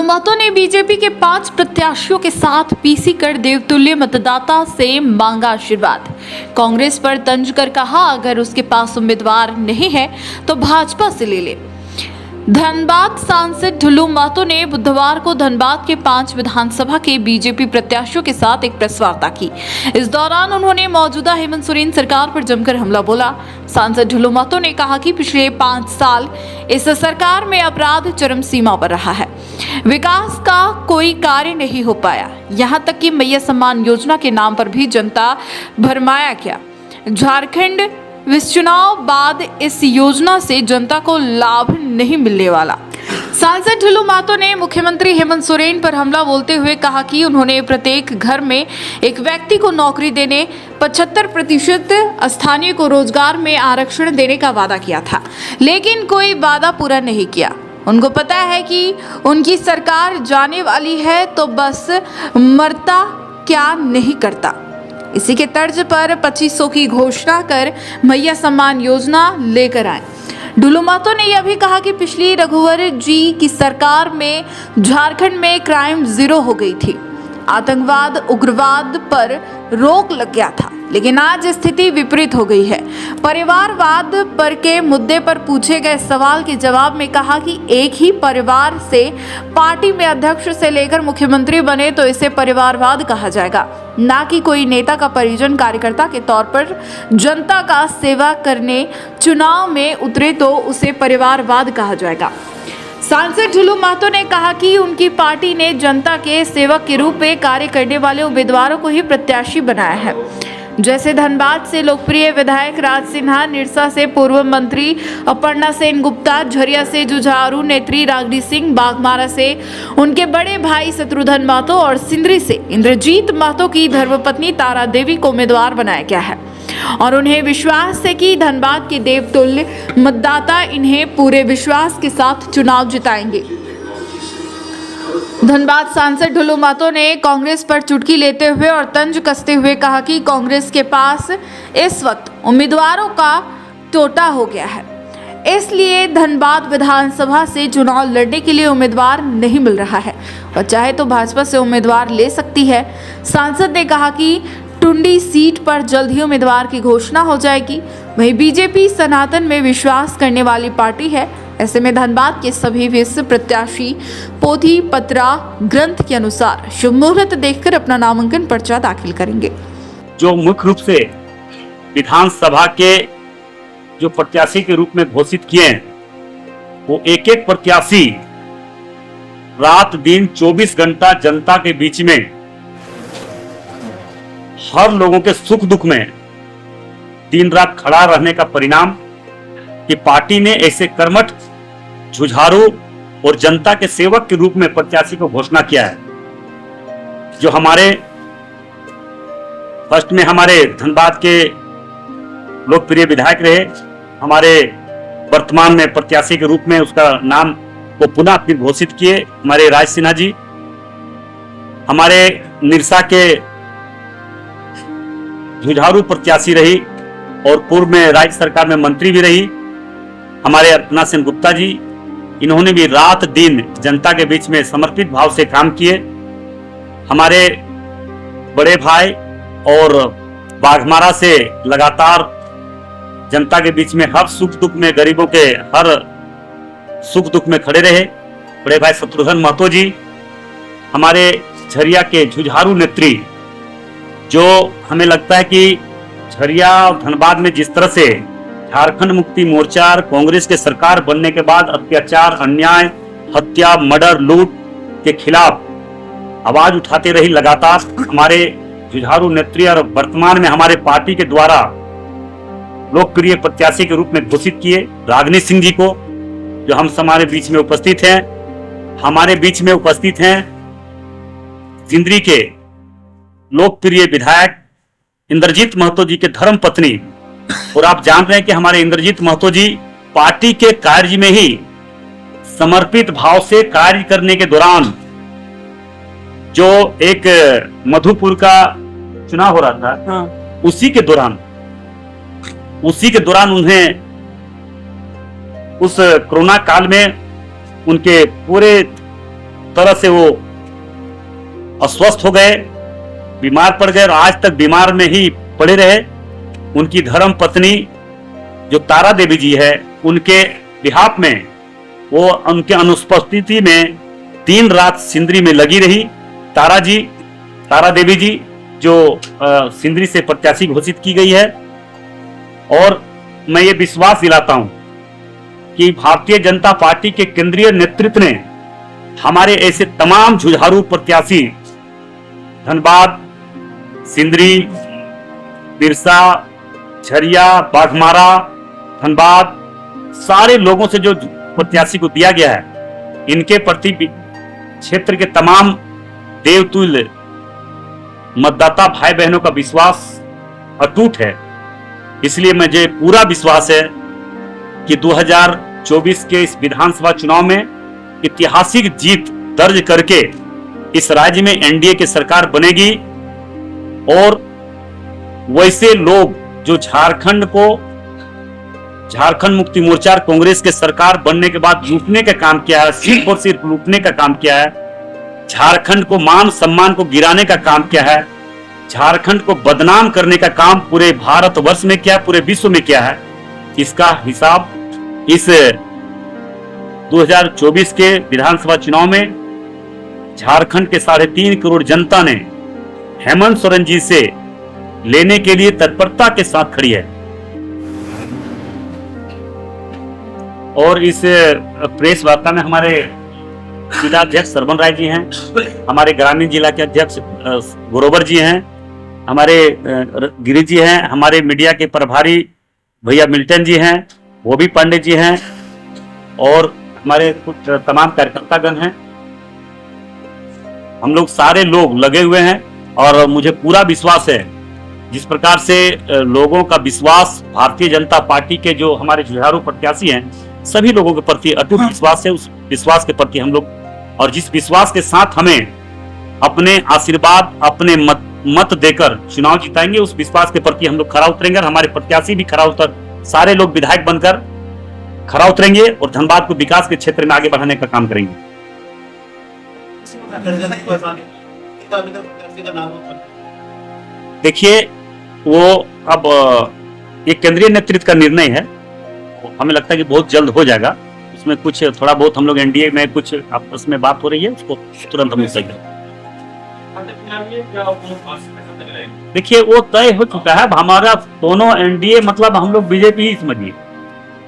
महतो ने बीजेपी के 5 प्रत्याशियों के साथ पीसी कर देवतुल्य मतदाता से मांगा आशीर्वाद। कांग्रेस पर तंज कर कहा, अगर उसके पास उम्मीदवार नहीं है तो भाजपा से ले ले। धनबाद सांसद ढुल्लू महतो ने बुधवार को धनबाद के 5 विधानसभा के बीजेपी प्रत्याशियों के साथ एक प्रेस वार्ता की। इस दौरान उन्होंने मौजूदा हेमंत सोरेन सरकार पर जमकर हमला बोला। सांसद ढुल्लू महतो ने कहा कि पिछले 5 साल इस सरकार में अपराध चरम सीमा पर रहा है, विकास का कोई कार्य नहीं हो पाया, यहाँ तक कि मैया सम्मान योजना के नाम पर भी जनता भरमाया गया। झारखंड चुनाव बाद इस योजना से जनता को लाभ नहीं मिलने वाला। सांसद ढुल्लू महतो ने मुख्यमंत्री हेमंत सोरेन पर हमला बोलते हुए कहा कि उन्होंने प्रत्येक घर में एक व्यक्ति को नौकरी देने, 75% स्थानीय को रोजगार में आरक्षण देने का वादा किया था, लेकिन कोई वादा पूरा नहीं किया। उनको पता है कि उनकी सरकार जाने वाली है तो बस मरता क्या नहीं करता। इसी के तर्ज पर 2500 की घोषणा कर मैया सम्मान योजना लेकर आए। ढुल्लू महतो ने यह भी कहा कि पिछली रघुवर जी की सरकार में झारखंड में क्राइम 0 हो गई थी, आतंकवाद उग्रवाद पर रोक लग गया था, लेकिन आज स्थिति विपरीत हो गई है। परिवारवाद पर के मुद्दे पर पूछे गए सवाल के जवाब में कहा कि एक ही परिवार से पार्टी में अध्यक्ष से लेकर मुख्यमंत्री बने तो इसे परिवारवाद कहा जाएगा, ना कि कोई नेता का परिजन कार्यकर्ता के तौर पर जनता का सेवा करने चुनाव में उतरे तो उसे परिवारवाद कहा जाएगा। सांसद ढुल्लू महतो ने कहा कि उनकी पार्टी ने जनता के सेवक के रूप में कार्य करने वाले उम्मीदवारों को ही प्रत्याशी बनाया है, जैसे धनबाद से लोकप्रिय विधायक राज सिन्हा, निरसा से पूर्व मंत्री अपर्णा सेन गुप्ता, झरिया से जुझारू नेत्री रागनी सिंह, बाघमारा से उनके बड़े भाई शत्रुघ्न महतो और सिंदरी से इंद्रजीत महतो की धर्मपत्नी तारा देवी को उम्मीदवार बनाया गया है और उन्हें विश्वास है कि धनबाद के देवतुल्य मतदाता इन्हें पूरे विश्वास के साथ चुनाव जिताएंगे। धनबाद सांसद ढुल्लू महतो ने कांग्रेस पर चुटकी लेते हुए और तंज कसते हुए कहा कि कांग्रेस के पास इस वक्त उम्मीदवारों का टोटा हो गया है, इसलिए धनबाद विधानसभा से चुनाव लड़ने के लिए उम्मीदवार नहीं मिल रहा है और चाहे तो भाजपा से उम्मीदवार ले सकती है। सांसद ने कहा कि टुंडी सीट पर जल्द ही उम्मीदवार की घोषणा हो जाएगी। वहीं बीजेपी सनातन में विश्वास करने वाली पार्टी है, ऐसे में धनबाद के सभी 20 प्रत्याशी पोथी पत्रा ग्रंथ के अनुसार शुभ मुहूर्त देखकर अपना नामांकन पर्चा दाखिल करेंगे। जो मुख्य रूप से विधानसभा के जो प्रत्याशी के रूप में घोषित किए हैं, वो एक एक प्रत्याशी रात दिन 24 घंटा जनता के बीच में हर लोगों के सुख दुख में दिन रात खड़ा रहने का परिणाम कि पार्टी ने ऐसे कर्मठ, जुझारू और जनता के सेवक के रूप में प्रत्याशी को घोषणा किया है। जो हमारे फर्स्ट में हमारे धनबाद के लोकप्रिय विधायक रहे, हमारे वर्तमान में प्रत्याशी के रूप में उसका नाम को पुनः फिर घोषित किए हमारे राज सिन्हा जी। हमारे निरसा के जुझारू प्रत्याशी रही और पूर्व में राज्य सरकार में मंत्री भी रही हमारे अपर्णा सेन गुप्ता जी। इन्होंने भी रात दिन जनता के बीच में समर्पित भाव से काम किए। हमारे बड़े भाई और बाघमारा से लगातार जनता के बीच में हर सुख दुख में, गरीबों के हर सुख दुख में खड़े रहे बड़े भाई शत्रुघ्न महतो जी। हमारे झरिया के जुझारू नेत्री, जो हमें लगता है कि झरिया और धनबाद में जिस तरह से झारखंड मुक्ति मोर्चा कांग्रेस के सरकार बनने के बाद अत्याचार, अन्याय, हत्या, मर्डर, लूट के खिलाफ आवाज उठाते रही लगातार हमारे जुझारू नेत्री, और वर्तमान में हमारे पार्टी के द्वारा लोकप्रिय प्रत्याशी के रूप में घोषित किए रागनी सिंह जी को, जो हम हमारे बीच में उपस्थित हैं। हमारे बीच में उपस्थित हैं सिंदरी के लोकप्रिय विधायक इंद्रजीत महतो जी के धर्म पत्नी, और आप जान रहे हैं कि हमारे इंद्रजीत महतो जी पार्टी के कार्य में ही समर्पित भाव से कार्य करने के दौरान, जो एक मधुपुर का चुनाव हो रहा था, उसी के दौरान उन्हें उस कोरोना काल में उनके पूरे तरह से वो अस्वस्थ हो गए, बीमार पड़ गए और आज तक बीमार में ही पड़े रहे। उनकी धर्म पत्नी जो तारा देवी जी है, उनके बिहाफ में वो उनके अनुपस्थिति में दिन रात सिंदरी में लगी रही। तारा देवी जी जो सिंदरी से प्रत्याशी घोषित की गई है। और मैं ये विश्वास दिलाता हूं कि भारतीय जनता पार्टी के केंद्रीय नेतृत्व ने हमारे ऐसे तमाम जुझारू प्रत्याशी धनबाद, सिंदरी, बिरसा, झरिया, बाघमारा, धनबाद, सारे लोगों से जो प्रत्याशी को दिया गया है, इनके प्रति क्षेत्र के तमाम देवतुल्य मतदाता भाई बहनों का विश्वास अटूट है। इसलिए मुझे पूरा विश्वास है कि 2024 के इस विधानसभा चुनाव में ऐतिहासिक जीत दर्ज करके इस राज्य में एनडीए की सरकार बनेगी। और वैसे लोग जो झारखंड मुक्ति मोर्चा कांग्रेस के सरकार बनने के बाद लूटने का काम किया है, सिर्फ और सिर्फ लूटने का काम किया है, झारखंड को मान सम्मान को गिराने का काम किया है, झारखंड को बदनाम करने का काम पूरे भारतवर्ष में किया है, पूरे विश्व में किया है, इसका हिसाब इस 2024 के विधानसभा चुनाव में झारखंड के 3.5 करोड़ जनता ने हेमंत सोरेन जी से लेने के लिए तत्परता के साथ खड़ी है। और इस प्रेस वार्ता में हमारे जिला अध्यक्ष सरवन राय जी हैं, हमारे ग्रामीण जिला के अध्यक्ष गोरोबर जी हैं, हमारे गिरी जी हैं, हमारे मीडिया के प्रभारी भैया मिल्टन जी हैं, वो भी पांडे जी हैं, और हमारे कुछ तमाम कार्यकर्तागण हैं। हम लोग सारे लोग लगे हुए हैं और मुझे पूरा विश्वास है जिस प्रकार से लोगों का विश्वास भारतीय जनता पार्टी के जो हमारे जुझारू प्रत्याशी हैं, सभी लोगों के प्रति अटूट विश्वास है। उस विश्वास के प्रति हम लोग, और जिस विश्वास के साथ हमें अपने आशीर्वाद, अपने मत देकर चुनाव जिताएंगे, उस विश्वास के प्रति हम लोग खरा उतरेंगे। और हमारे प्रत्याशी भी खरा उतर, सारे लोग विधायक बनकर खरा उतरेंगे और धनबाद को विकास के क्षेत्र में आगे बढ़ाने का काम करेंगे। देखिए, वो अब एक केंद्रीय नेतृत्व का निर्णय है, हमें लगता है कि बहुत जल्द हो जाएगा। उसमें कुछ थोड़ा बहुत हम लोग एनडीए में कुछ आपस में बात हो रही है, उसको तुरंत हम सही करें। देखिए, वो तय हो चुका है, हमारा दोनों एनडीए मतलब हम लोग बीजेपी ही समझिए,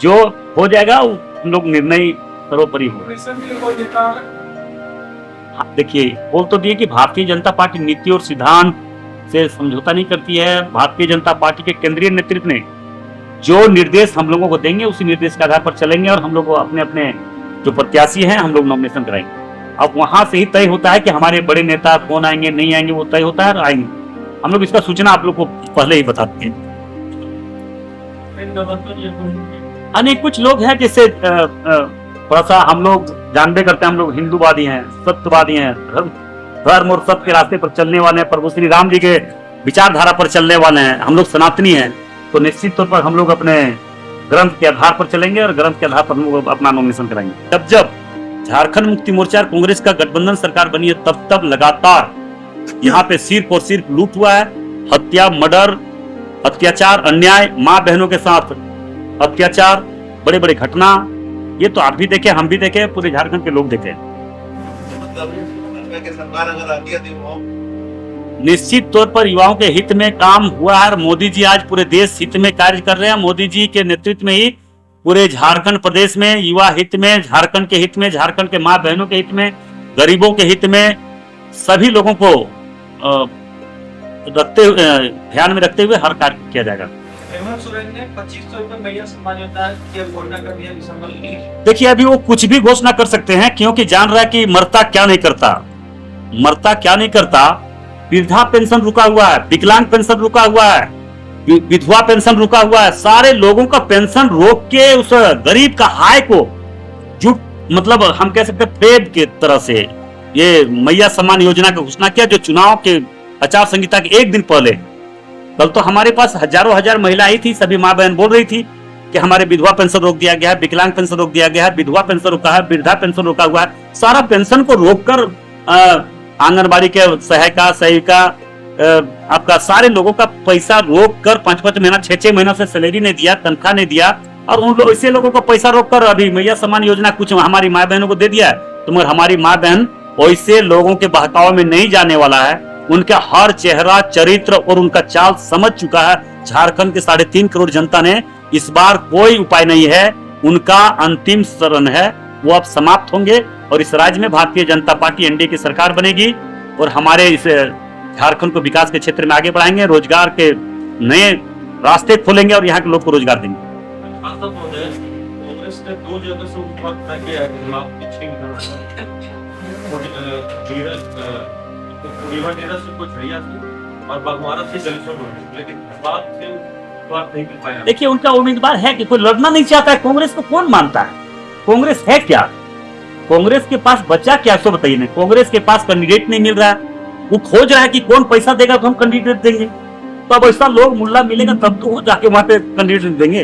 जो हो जाएगा हम लोग निर्णय सर्वोपरि होगा। देखिए, बोल तो दिए कि भारतीय जनता पार्टी नीति और सिद्धांत से समझौता नहीं करती है। भारतीय जनता पार्टी के केंद्रीय नेतृत्व ने जो निर्देश हम लोगों को देंगे, उसी निर्देश के आधार पर चलेंगे और हम लोग अपने अपने जो प्रत्याशी हैं हम लोग नॉमिनेशन कराएंगे। अब वहां से ही तय होता है कि हमारे बड़े नेता कौन आएंगे, नहीं आएंगे, वो तय होता है और आएंगे। हम लोग इसका सूचना आप लोग को पहले ही बताते हैं। अनेक कुछ लोग हैं जैसे थोड़ा सा हम लोग जानबे करते हैं, हम लोग हिंदूवादी हैं, सत्यवादी हैं, धर्म और सत्य के रास्ते पर चलने वाले हैं, प्रभु श्री राम जी के विचारधारा पर चलने वाले हैं, हम लोग सनातनी हैं। तो निश्चित तौर पर हम लोग अपने ग्रंथ के आधार पर चलेंगे और ग्रंथ के आधार पर हम लोग अपना नॉमिनेशन कराएंगे। जब झारखंड मुक्ति मोर्चा कांग्रेस का गठबंधन सरकार बनी है, तब लगातार यहाँ पे सिर्फ और सिर्फ लूट हुआ है, हत्या, मर्डर, अत्याचार, अन्याय, माँ बहनों के साथ अत्याचार, बड़े बड़े घटना, ये तो आप भी देखे, हम भी देखे, पूरे झारखंड के लोग देखे। निश्चित तौर पर युवाओं के हित में काम हुआ है। मोदी जी आज पूरे देश हित में कार्य कर रहे हैं। मोदी जी के नेतृत्व में ही पूरे झारखंड प्रदेश में युवा हित में, झारखंड के हित में, झारखंड के माँ बहनों के हित में, गरीबों के हित में, सभी लोगों को ध्यान में रखते हुए हर कार्य किया जाएगा। देखिए, अभी वो कुछ भी घोषणा कर सकते हैं, क्योंकि जान रहा है कि मरता क्या नहीं करता। वृद्धा पेंशन रुका हुआ है, विकलांग पेंशन रुका हुआ है, विधवा पेंशन रुका हुआ है। सारे लोगों का पेंशन रोक के उस गरीब का हाय को मतलब हम कह सकते फेब के तरह से ये मैया सम्मान योजना का घोषणा किया, जो चुनाव के आचार संहिता के एक दिन पहले। कल तो हमारे पास हजारों हजार महिला आई थी, सभी माँ बहन बोल रही थी कि हमारे विधवा पेंशन रोक दिया गया है, विकलांग पेंशन रोक दिया गया है, विधवा पेंशन रोका है, वृद्धा पेंशन रोका हुआ है। सारा पेंशन को रोककर आंगनबाड़ी के सहायिका सेविका आपका सारे लोगों का पैसा रोककर 5-5 महीना 6-6 महीना से सैलरी नहीं दिया, तनख्वाह नहीं दिया, और उन लोग ऐसे लोगों को पैसा रोककर अभी मैया सम्मान योजना कुछ हमारी माँ बहनों को दे दिया। तो मगर हमारी माँ बहन वैसे लोगों के बहकाव में नहीं जाने वाला है। उनका हर चेहरा, चरित्र और उनका चाल समझ चुका है। झारखंड के 3.5 करोड़ जनता ने इस बार कोई उपाय नहीं है, उनका अंतिम शरण है, वो अब समाप्त होंगे और इस राज्य में भारतीय जनता पार्टी एनडीए की सरकार बनेगी और हमारे इस झारखंड को विकास के क्षेत्र में आगे बढ़ाएंगे, रोजगार के नए रास्ते खोलेंगे और यहाँ के लोग को रोजगार देंगे। कांग्रेस ने 2 जगह से उपभोक्ता के खिलाफ पीछे से कुछ और बगवारा से जलसों में, लेकिन बात से बात नहीं कर पाया। देखिए उनका उम्मीदवार है कि कोई लड़ना नहीं चाहता है। कांग्रेस को कौन मानता है? कांग्रेस है क्या? कांग्रेस के पास बचा क्या, सो बताइए ना। कांग्रेस के पास कैंडिडेट नहीं मिल रहा है, वो खोज रहा है कि कौन पैसा देगा तो हम कैंडिडेट देंगे। तो अब ऐसा लोग मुल्ला मिलेगा तब तो वो जाके वहां पे कैंडिडेट देंगे।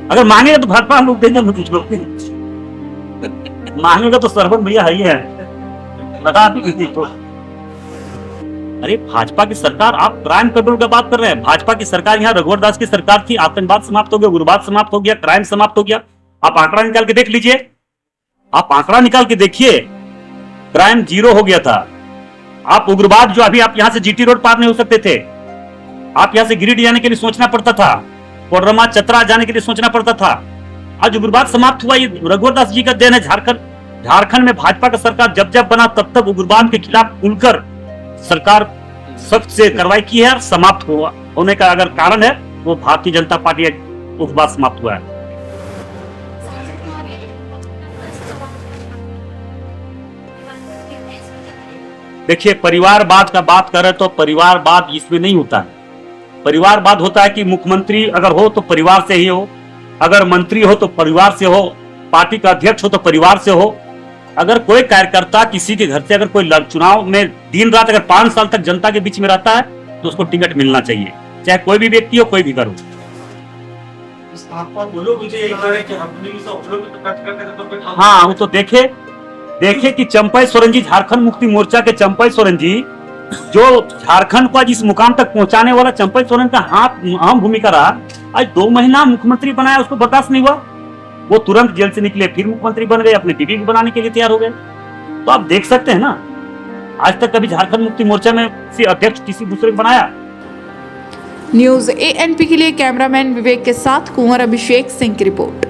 अगर मांगेगा तो भाजपा हम लोग देंगे, हम कुछ लोग मांगेगा तो सरवन भैया है ही है, लगा दी किसी को। अरे भाजपा की सरकार, आप क्राइम कंट्रोल की बात कर रहे हैं। भाजपा की सरकार यहाँ रघुवर दास की सरकार थी, आतंकवाद समाप्त हो गया, उग्रवाद समाप्त हो गया, क्राइम समाप्त हो गया। आप आंकड़ा निकाल के देख लीजिए, आप आंकड़ा निकाल के देखिए, क्राइम 0 हो गया था। आप उग्रवाद जो अभी आप यहाँ से जीटी रोड पार नहीं हो सकते थे, आप यहाँ से गिरिडीह जाने के लिए सोचना पड़ता था, कोडरमा चतरा जाने के लिए सोचना पड़ता था। आज उग्रवाद समाप्त हुआ, ये रघुवर दास जी का देन है। झारखंड में भाजपा का सरकार जब जब बना तब तब उग्रवाद के खिलाफ खुलकर सरकार सख्त से कार्रवाई की है और समाप्त हुआ होने का अगर कारण है वो भारतीय जनता पार्टी उग्रवाद समाप्त हुआ है। देखिए परिवारवाद का बात करें तो परिवारवाद इसमें नहीं होता है। परिवारवाद होता है कि मुख्यमंत्री अगर हो तो परिवार से ही हो, अगर मंत्री हो तो परिवार से हो, पार्टी का अध्यक्ष हो तो परिवार से हो। अगर कोई कार्यकर्ता किसी के घर से अगर कोई चुनाव में दिन रात अगर 5 साल तक जनता के बीच में रहता है तो उसको टिकट मिलना चाहिए, चाहे कोई भी व्यक्ति हो, कोई भी घर हो। हाँ वो तो देखे कि चंपई सोरेन जी, झारखंड मुक्ति मोर्चा के चंपई सोरेन जी, जो झारखंड को जिस मुकाम तक पहुंचाने वाला चंपई सोरेन का हाथ अहम भूमिका रहा, आज 2 महीना मुख्यमंत्री बनाया, उसको बर्दाश्त नहीं हुआ, वो तुरंत जेल से निकले, फिर मुख्यमंत्री बन गए, अपने बीवी को बनाने के लिए तैयार हो गए। तो आप देख सकते हैं ना, आज तक कभी झारखंड मुक्ति मोर्चा में से अध्यक्ष किसी दूसरे को बनाया। न्यूज़ ANP के लिए कैमरामैन विवेक के साथ कुंवर अभिषेक सिंह की रिपोर्ट।